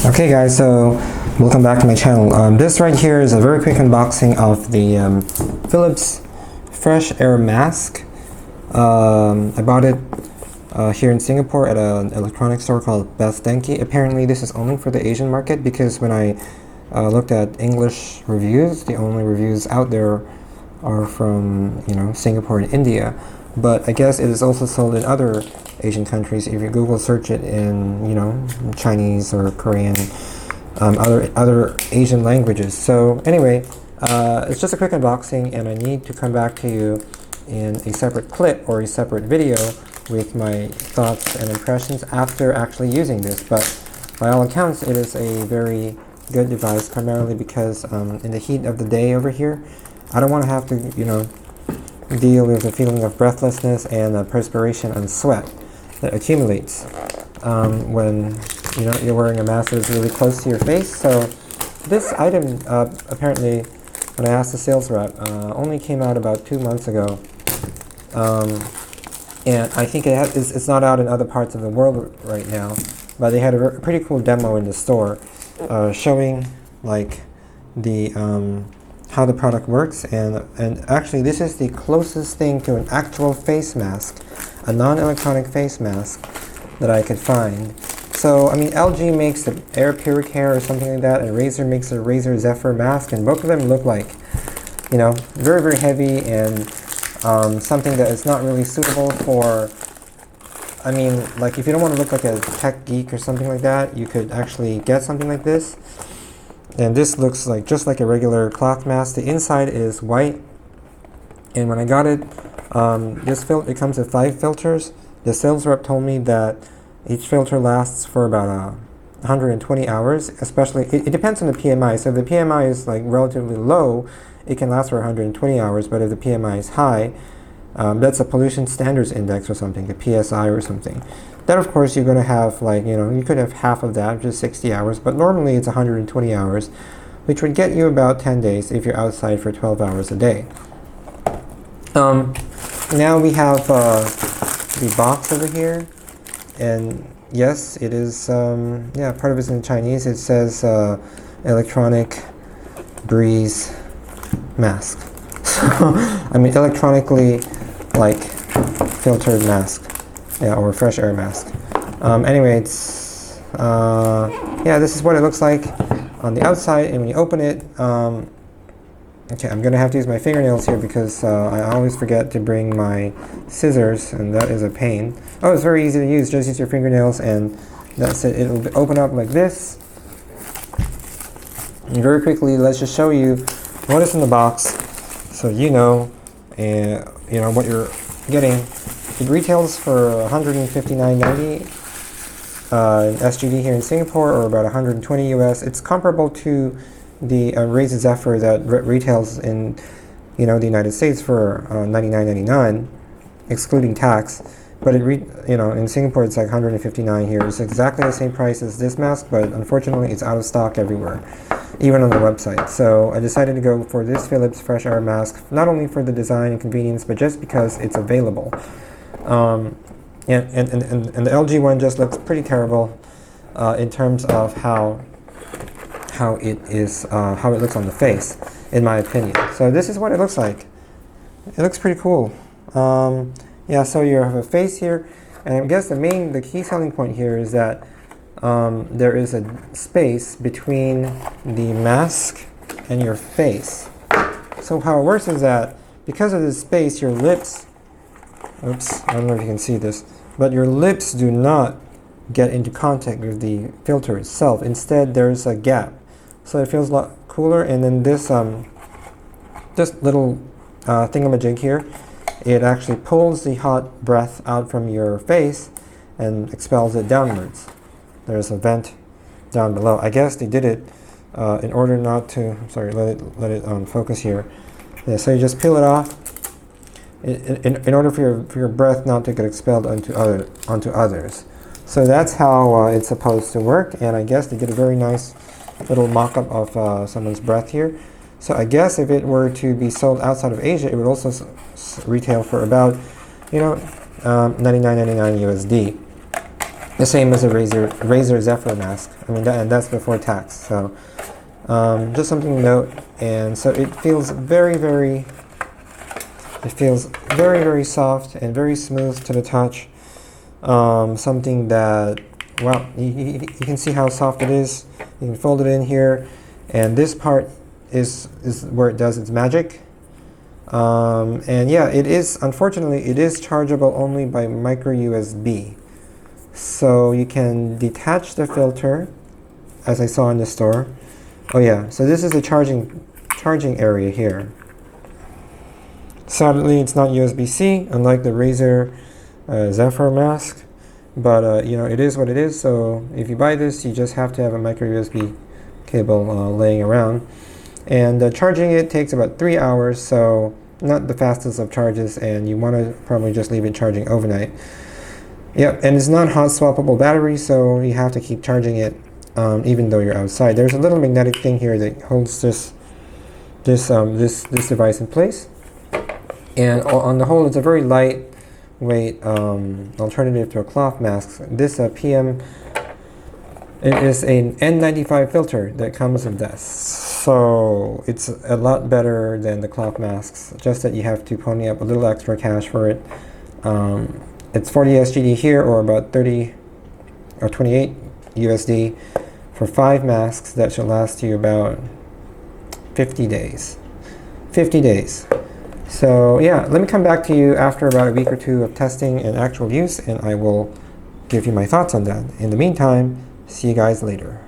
Okay guys, so welcome back to my channel. This right here is a very quick unboxing of the Philips Fresh Air Mask. I bought it here in Singapore at an electronics store called Best Denki. Apparently this is only for the Asian market because when I looked at English reviews, the only reviews out there are from Singapore and India. But I guess it is also sold in other Asian countries if you Google search it in Chinese or Korean, other Asian languages. So anyway, it's just a quick unboxing, and I need to come back to you in a separate clip or a separate video with my thoughts and impressions after actually using this. But by all accounts, it is a very good device, primarily because in the heat of the day over here, I don't want to have to deal with the feeling of breathlessness and perspiration and sweat that accumulates when you're wearing a mask that's really close to your face. So this item apparently, when I asked the sales rep, only came out about 2 months ago, and I think it's not out in other parts of the world right now, but they had a pretty cool demo in the store showing like the how the product works, and actually this is the closest thing to an actual face mask, a non-electronic face mask that I could find. So I mean, LG makes the Air Puricare or something like that, and Razer makes a Razer Zephyr mask, and both of them look like very, very heavy and something that is not really suitable for, I mean, like if you don't want to look like a tech geek or something like that, you could actually get something like this. And this looks like just like a regular cloth mask. The inside is white, and when I got it, it comes with 5 filters. The sales rep told me that each filter lasts for about 120 hours. Especially, it depends on the PMI. So if the PMI is like relatively low, it can last for 120 hours. But if the PMI is high, that's a pollution standards index or something, the PSI or something. Then of course you're going to have like, you could have half of that, which is 60 hours, but normally it's 120 hours, which would get you about 10 days if you're outside for 12 hours a day. Now we have the box over here, and yes, it is, part of it's in Chinese. It says electronic breeze mask. So, I mean, electronically like filtered mask. Yeah, or fresh air mask. Anyway, it's this is what it looks like on the outside, and when you open it, okay, I'm gonna have to use my fingernails here because I always forget to bring my scissors, and that is a pain. Oh, it's very easy to use. Just use your fingernails, and that's it. It'll open up like this. And very quickly, let's just show you what is in the box, so what you're getting. It retails for $159.90 in SGD here in Singapore, or about 120 US. It's comparable to the Razer Zephyr that retails in the United States for $99.99, excluding tax. But in Singapore it's like 159 here. It's exactly the same price as this mask, but unfortunately it's out of stock everywhere, even on the website. So I decided to go for this Philips Fresh Air Mask, not only for the design and convenience, but just because it's available. And the LG one just looks pretty terrible in terms of how it looks on the face, in my opinion. So this is what it looks like. It looks pretty cool. So you have a face here, and I guess the key selling point here is that there is a space between the mask and your face. So how it works is that because of this space, your lips, oops, I don't know if you can see this, but your lips do not get into contact with the filter itself. Instead, there's a gap. So it feels a lot cooler, and then this little thingamajig here, it actually pulls the hot breath out from your face and expels it downwards. There's a vent down below. I guess they did it in order not to, let it focus here. Yeah, so you just peel it off in order for your breath not to get expelled onto others. So that's how it's supposed to work, and I guess they did a very nice little mock-up of someone's breath here. So I guess if it were to be sold outside of Asia, it would also retail for about $99.99 USD. The same as a Razer Zephyr mask. I mean, and that's before tax. So just something to note. And so it feels very, very soft and very smooth to the touch. Something that, well, you can see how soft it is. You can fold it in here, and this part is where it does its magic. And yeah, it is, unfortunately, it is chargeable only by micro USB. So you can detach the filter, as I saw in the store. Oh yeah, so this is a charging area here. Sadly, it's not USB-C, unlike the Razer Zephyr mask. But you know, it is what it is. So if you buy this, you just have to have a micro USB cable laying around. And charging it takes about 3 hours, so not the fastest of charges, and you want to probably just leave it charging overnight. Yep, and it's not hot swappable battery, so you have to keep charging it even though you're outside. There's a little magnetic thing here that holds this device in place. And on the whole, it's a very lightweight alternative to a cloth mask. This PM, it is an N95 filter that comes with this. So it's a lot better than the cloth masks, just that you have to pony up a little extra cash for it. It's 40 SGD here, or about 30 or 28 USD for 5 masks that should last you about 50 days. 50 days. So yeah, let me come back to you after about a week or two of testing and actual use, and I will give you my thoughts on that. In the meantime, see you guys later.